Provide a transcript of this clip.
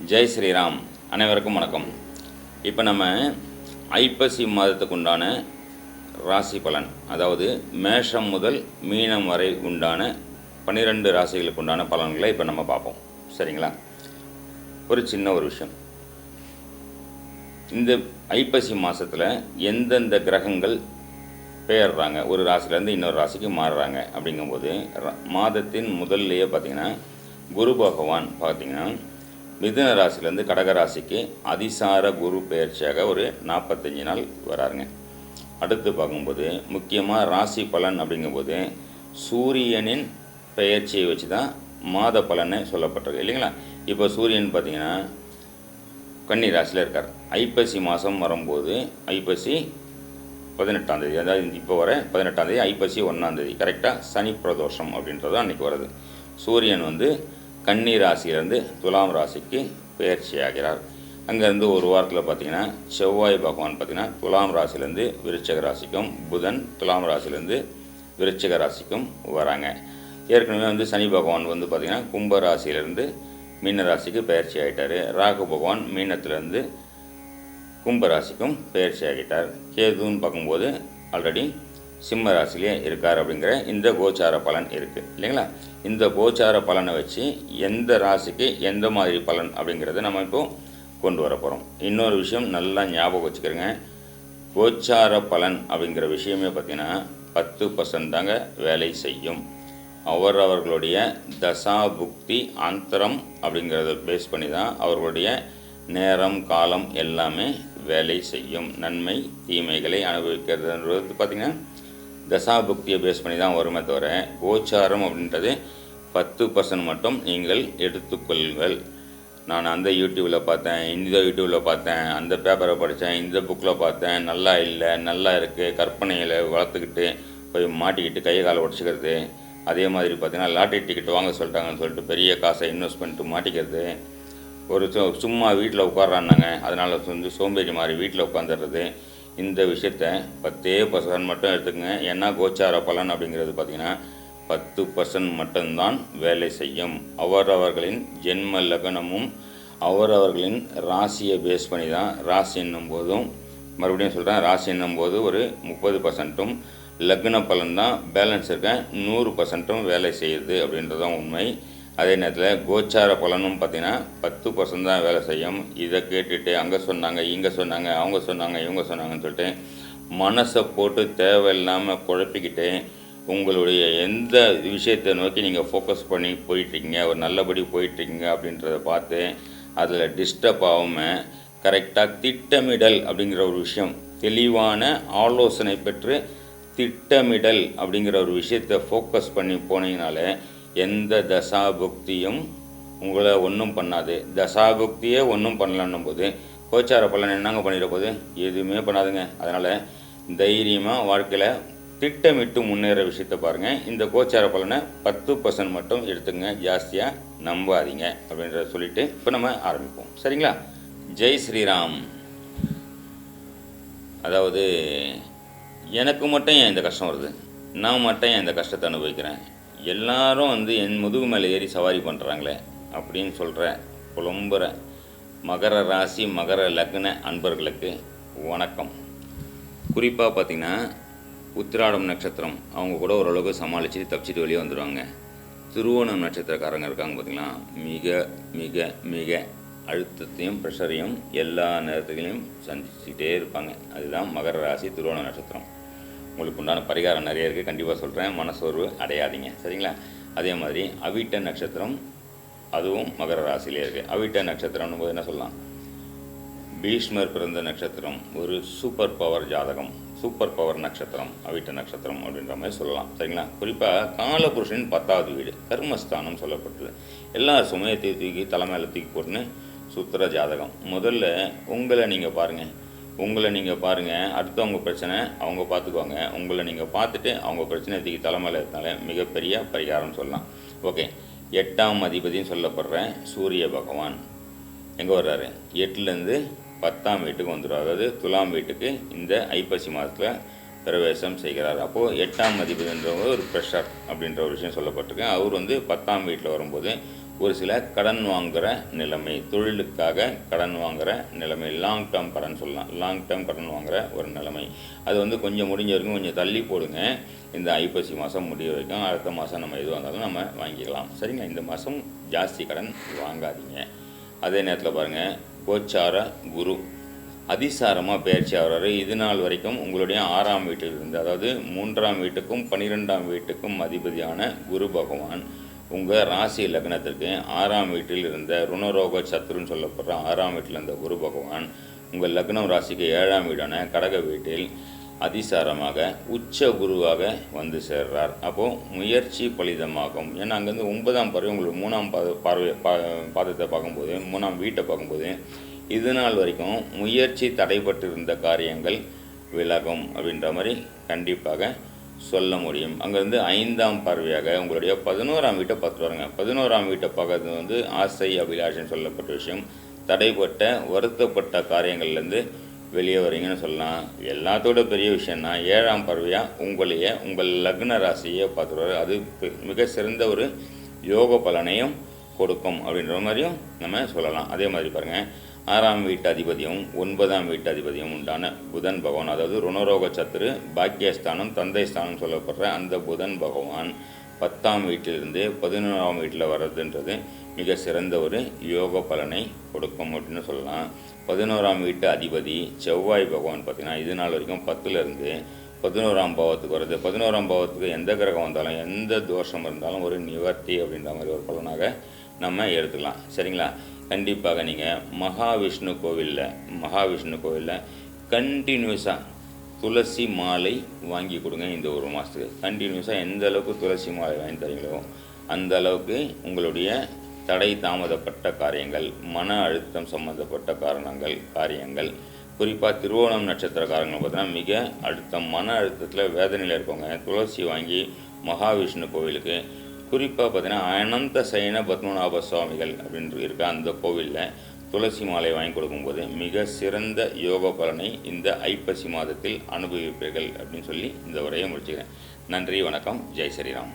ஜெய் ஸ்ரீராம். அனைவருக்கும் வணக்கம். இப்போ நம்ம ஐப்பசி மாதத்துக்கு உண்டான ராசி பலன், அதாவது மேஷம் முதல் மீனம் வரை உண்டான 12 ராசிகளுக்கு உண்டான பலன்களை இப்போ நம்ம பார்ப்போம். சரிங்களா? ஒரு சின்ன விஷயம், இந்த ஐப்பசி மாதத்தில் எந்தெந்த கிரகங்கள் பெயர்றாங்க, ஒரு ராசிலேருந்து இன்னொரு ராசிக்கு மாறுறாங்க அப்படிங்கும்போது, மாதத்தின் முதல்லையே பார்த்திங்கன்னா குரு பகவான் பார்த்திங்கன்னா மிதுன ராசிலேருந்து கடக ராசிக்கு அதிசார குரு பெயர்ச்சியாக ஒரு 45 நாள் வராருங்க. அடுத்து பார்க்கும்போது முக்கியமாக ராசி பலன் அப்படிங்கும்போது சூரியனின் பெயர்ச்சியை வச்சு தான் மாத பலனை சொல்லப்பட்டிருக்கு இல்லைங்களா? இப்போ சூரியன் பார்த்திங்கன்னா கன்னி ராசியில் இருக்கார். ஐப்பசி மாதம் வரும்போது ஐப்பசி 18ஆம் தேதி, அதாவது இப்போ வர 18ஆம் தேதி, ஐப்பசி 1ஆம் தேதி கரெக்டாக சனி பிரதோஷம் அப்படின்றது அன்றைக்கி வருது. சூரியன் கன்னி ராசியிலேருந்து துலாம் ராசிக்கு பெயர்ச்சி ஆகிறார். அங்கேருந்து ஒரு வாரத்தில் பார்த்திங்கன்னா செவ்வாய் பகவான் பார்த்திங்கன்னா துலாம் ராசிலேருந்து விருச்சிக ராசிக்கும், புதன் துலாம் ராசிலேருந்து விருச்சிக ராசிக்கும் வராங்க. ஏற்கனவே சனி பகவான் பார்த்திங்கன்னா கும்ப ராசியிலேருந்து மீன ராசிக்கு பெயர்ச்சி ஆகிட்டார். ராகு பகவான் மீனத்திலேருந்து கும்ப ராசிக்கும் பெயர்ச்சி ஆகிட்டார். கேதுன்னு பார்க்கும்போது ஆல்ரெடி சிம்ம ராசிலே இருக்கார். அப்படிங்கிற இந்த கோச்சார பலன் இருக்குது இல்லைங்களா? இந்த கோச்சார பலனை வச்சு எந்த ராசிக்கு எந்த மாதிரி பலன் அப்படிங்கிறத நம்ம இப்போது கொண்டு வர போகிறோம். இன்னொரு விஷயம் நல்லா ஞாபகம் வச்சுக்கிறேங்க, கோச்சார பலன் அப்படிங்கிற விஷயமே பார்த்திங்கன்னா 10% தாங்க வேலை செய்யும். அவர்களுடைய தசா புக்தி அந்தரம் அப்படிங்கிறத பேஸ் பண்ணி தான் அவர்களுடைய நேரம் காலம் எல்லாமே வேலை செய்யும். நன்மை தீமைகளை அனுபவிக்கிறதுன்றது பார்த்திங்கன்னா தசாபுக்தியை பேஸ் பண்ணி தான் வருமே தவிர, கோச்சாரம் அப்படின்றது 10% மட்டும் நீங்கள் எடுத்துக்கொள்ளுங்கள். நான் அந்த யூடியூப்பில் பார்த்தேன், இந்த யூடியூப்பில் பார்த்தேன், அந்த பேப்பரை படித்தேன், இந்த புக்கில் பார்த்தேன், நல்லா இல்லை, நல்லா இருக்குது, கற்பனையில் வளர்த்துக்கிட்டு போய் மாட்டிக்கிட்டு கையை காலை உடச்சிக்கிறது. அதே மாதிரி பார்த்திங்கன்னா லாட்டரி டிக்கெட் வாங்க சொல்லிட்டாங்கன்னு சொல்லிட்டு பெரிய காசை இன்வெஸ்ட் பண்ணிட்டு மாட்டிக்கிறது. ஒரு சும்மா வீட்டில் உட்காரான்னாங்க, அதனால் சோம்பேறி மாதிரி வீட்டில் உட்காந்துடுறது. இந்த விஷயத்த 10% மட்டும் எடுத்துக்கங்க. ஏன்னா கோச்சார பலன் அப்படிங்கிறது பார்த்திங்கன்னா 10% மட்டும்தான் வேலை செய்யும். அவரவர்களின் ஜென்ம லக்னமும் அவரவர்களின் ராசியை பேஸ் பண்ணி தான், ராசி என்னும் போதும் மறுபடியும் சொல்கிறேன், ராசி என்னும் போது ஒரு 30%ம் லக்ன பலன் தான் பேலன்ஸ் இருக்க 100%ம் வேலை செய்யுது அப்படின்றதான் உண்மை. அதே நேரத்தில் கோச்சார பலனும் பார்த்திங்கன்னா 10% தான் வேலை செய்யும். இதை கேட்டுட்டு அங்கே சொன்னாங்க, இங்கே சொன்னாங்க, அவங்க சொன்னாங்க, இவங்க சொன்னாங்கன்னு சொல்லிட்டு மனசை போட்டு தேவையில்லாமல் குழப்பிக்கிட்டு உங்களுடைய எந்த விஷயத்தை நோக்கி நீங்கள் ஃபோக்கஸ் பண்ணி போயிட்டுருக்கீங்க, ஒரு நல்லபடி போயிட்டுருக்கீங்க அப்படின்றத பார்த்து அதில் டிஸ்டர்ப் ஆகாமல் கரெக்டாக திட்டமிடல் அப்படிங்கிற ஒரு விஷயம், தெளிவான ஆலோசனை பெற்று திட்டமிடல் அப்படிங்கிற ஒரு விஷயத்தை ஃபோக்கஸ் பண்ணி போனீங்கனாலே எந்த தசாபுக்தியும் உங்களை ஒன்றும் பண்ணாது. தசாபுக்தியே ஒன்றும் பண்ணலன்னும் போது கோச்சார பலன் என்னங்க பண்ணிட போது? எதுவுமே பண்ணாதுங்க. அதனால் தைரியமாக வாழ்க்கையில் திட்டமிட்டு முன்னேற விஷயத்தை பாருங்கள். இந்த கோச்சார பலனை 10% மட்டும் எடுத்துங்க, ஜாஸ்தியாக நம்பாதீங்க அப்படின்றத சொல்லிவிட்டு இப்போ நம்ம ஆரம்பிப்போம். சரிங்களா? ஜெய் ஸ்ரீராம். அதாவது எனக்கு மட்டும் ஏன் இந்த கஷ்டம் வருது, நான் மட்டும் ஏன் இந்த கஷ்டத்தை அனுபவிக்கிறேன், எல்லாரும் என் முதுகு மேலே ஏறி சவாரி பண்ணுறாங்களே அப்படின்னு சொல்கிற புலம்புற மகர ராசி மகர லக்ன அன்பர்களுக்கு வணக்கம். குறிப்பாக பார்த்திங்கன்னா உத்திராடம் நட்சத்திரம் அவங்க கூட ஓரளவுக்கு சமாளித்து தப்பிச்சிட்டு வெளியே வந்துடுவாங்க. திருவோணம் நட்சத்திரக்காரங்க இருக்காங்க பார்த்திங்களா, மிக மிக மிக அழுத்தத்தையும் ப்ரெஷரையும் எல்லா நேரத்துலையும் சந்திச்சுக்கிட்டே இருப்பாங்க. அதுதான் மகர ராசி திருவோண நட்சத்திரம். உங்களுக்கு உண்டான பரிகாரம் நிறைய இருக்குது, கண்டிப்பாக சொல்கிறேன், மனசோர்வு அடையாதீங்க. சரிங்களா? அதே மாதிரி அவிட்ட நட்சத்திரம் அதுவும் மகர ராசியிலே இருக்குது. அவிட்ட நட்சத்திரம்னு போது என்ன சொல்லலாம், பீஷ்மர் பிறந்த நட்சத்திரம், ஒரு சூப்பர் பவர் ஜாதகம், சூப்பர் பவர் நட்சத்திரம் அவிட்ட நட்சத்திரம் அப்படின்ற மாதிரி சொல்லலாம். சரிங்களா? குறிப்பாக காலபுருஷனின் 10வது வீடு கர்மஸ்தானம் சொல்லப்பட்டது. எல்லா சுமையை தூக்கி தலைமையில் தூக்கி போட்டுன்னு சுத்திர ஜாதகம். முதல்ல உங்களை நீங்கள் பாருங்கள், அடுத்தவங்க பிரச்சனை அவங்க பார்த்துக்குவாங்க. உங்களை நீங்கள் பார்த்துட்டு அவங்க பிரச்சனை தூக்கி தலைமையில் இருந்தாலே மிகப்பெரிய பரிகாரம் சொல்லலாம். ஓகே, 8ஆம் அதிபதினு சொல்லப்படுற சூரிய பகவான் எங்கே வர்றாரு? 8லேருந்து 10ஆம் வீட்டுக்கு வந்துடும். அதாவது துலாம் வீட்டுக்கு இந்த ஐப்பசி மாதத்தில் பிரவேசம் செய்கிறார். அப்போது 8ஆம் அதிபதின்றவங்க ஒரு ப்ரெஷர் அப்படின்ற ஒரு விஷயம் சொல்லப்பட்டிருக்கு. அவர் 10ஆம் வீட்டில் வரும்போது ஒரு சில கடன் வாங்குகிற நிலைமை, தொழிலுக்காக கடன் வாங்குகிற நிலைமை, லாங் டேர்ம் கடன் சொல்லலாம், லாங் டேர்ம் கடன் வாங்குகிற ஒரு நிலைமை. அது வந்து கொஞ்சம் முடிஞ்ச வரைக்கும் கொஞ்சம் தள்ளி போடுங்க. இந்த ஐப்பசி மாதம் முடிய வரைக்கும், அடுத்த மாதம் நம்ம எதுவாக இருந்தாலும் நம்ம வாங்கிக்கலாம். சரிங்களா? இந்த மாதம் ஜாஸ்தி கடன் வாங்காதீங்க. அதே நேரத்தில் பாருங்கள், கோச்சார குரு அதிசாரமாக பயிற்சி ஆகிறாரு. இது நாள் வரைக்கும் உங்களுடைய 6ஆம் வீட்டில் இருந்து, அதாவது 3ஆம் வீட்டுக்கும் 12ஆம் வீட்டுக்கும் அதிபதியான குரு பகவான் உங்கள் ராசி லக்னத்திற்கு 6ஆம் வீட்டில் இருந்த ருணரோக சத்துருன்னு சொல்லப்படுற 6ஆம் வீட்டில் இருந்த குரு பகவான் உங்கள் லக்னம் ராசிக்கு 7ஆம் வீடான கடக வீட்டில் அதிசாரமாக உச்ச குருவாக வந்து சேர்றார். அப்போது முயற்சி பலிதமாகும். ஏன்னா அங்கேருந்து 9ஆம் பார்வை உங்களுக்கு 3ஆம் பாதத்தை பார்க்கும்போது, 3ஆம் வீட்டை பார்க்கும்போது, இது நாள் வரைக்கும் முயற்சி தடைப்பட்டு இருந்த காரியங்கள் விலகும் அப்படின்ற மாதிரி கண்டிப்பாக சொல்ல முடியும். அங்கேருந்து 5ஆம் பார்வையாக உங்களுடைய 11ஆம் வீட்டை பார்த்து வருங்க. 11ஆம் வீட்டை பார்க்கறது வந்து ஆசை அபிலாஷன் சொல்லப்பட்ட விஷயம். தடைப்பட்ட வருத்தப்பட்ட காரியங்கள்லேருந்து வெளியே வரீங்கன்னு சொல்லலாம். எல்லாத்தோட பெரிய விஷயம்னா 7ஆம் பார்வையாக உங்களையே உங்கள் லக்ன ராசியை பார்த்துருவாரு. அது மிக சிறந்த ஒரு யோக பலனையும் கொடுக்கும் அப்படின்ற மாதிரியும் நம்ம சொல்லலாம். அதே மாதிரி பாருங்கள், 6ஆம் வீட்டு அதிபதியும் 9ஆம் வீட்டு அதிபதியும் உண்டான புதன் பகவான், அதாவது ருணரோக சத்துரு பாக்கியஸ்தானம் தந்தை ஸ்தானம் சொல்லப்படுற அந்த புதன் பகவான் 10ஆம் வீட்டிலிருந்து 11ஆம் வீட்டில் வர்றதுன்றது மிக சிறந்த ஒரு யோக பலனை கொடுக்கும் அப்படின்னு சொல்லலாம். 11ஆம் வீட்டு அதிபதி செவ்வாய் பகவான் பார்த்திங்கன்னா இது நாள் வரைக்கும் 10லேருந்து 11ஆம் பாவத்துக்கு வருது. 11ஆம் பாவத்துக்கு எந்த கிரகம் வந்தாலும் எந்த தோஷம் இருந்தாலும் ஒரு நிவர்த்தி அப்படின்ற மாதிரி ஒரு பலனாக நம்ம எடுத்துக்கலாம். சரிங்களா? கண்டிப்பாக நீங்கள் மகாவிஷ்ணு கோவிலில் கண்டினியூஸாக துளசி மாலை வாங்கி கொடுங்க. இந்த ஒரு மாதத்துக்கு கண்டினியூஸாக எந்த அளவுக்கு துளசி மாலை வாங்கி தரீங்களோ அந்த அளவுக்கு உங்களுடைய தடை தாமதப்பட்ட காரியங்கள், மன அழுத்தம் சம்மந்தப்பட்ட காரியங்கள், குறிப்பாக திருவோணம் நட்சத்திரக்காரங்களை பார்த்தீங்கன்னா மிக அழுத்தம், மன அழுத்தத்தில் வேதனையில் இருக்கவங்க துளசி வாங்கி மகாவிஷ்ணு கோவிலுக்கு, குறிப்பாக பார்த்தீங்கன்னா அனந்த சயன பத்மநாப சுவாமிகள் அப்படின்ட்டு இருக்க அந்த கோவிலில் துளசி மாலை வாங்கி கொடுக்கும்போது மிக சிறந்த யோக பலனை இந்த ஐப்பசி மாதத்தில் அனுபவிப்பீர்கள் அப்படின்னு சொல்லி இந்த உரையை முடிச்சுக்கிறேன். நன்றி, வணக்கம், ஜெய் ஸ்ரீராம்.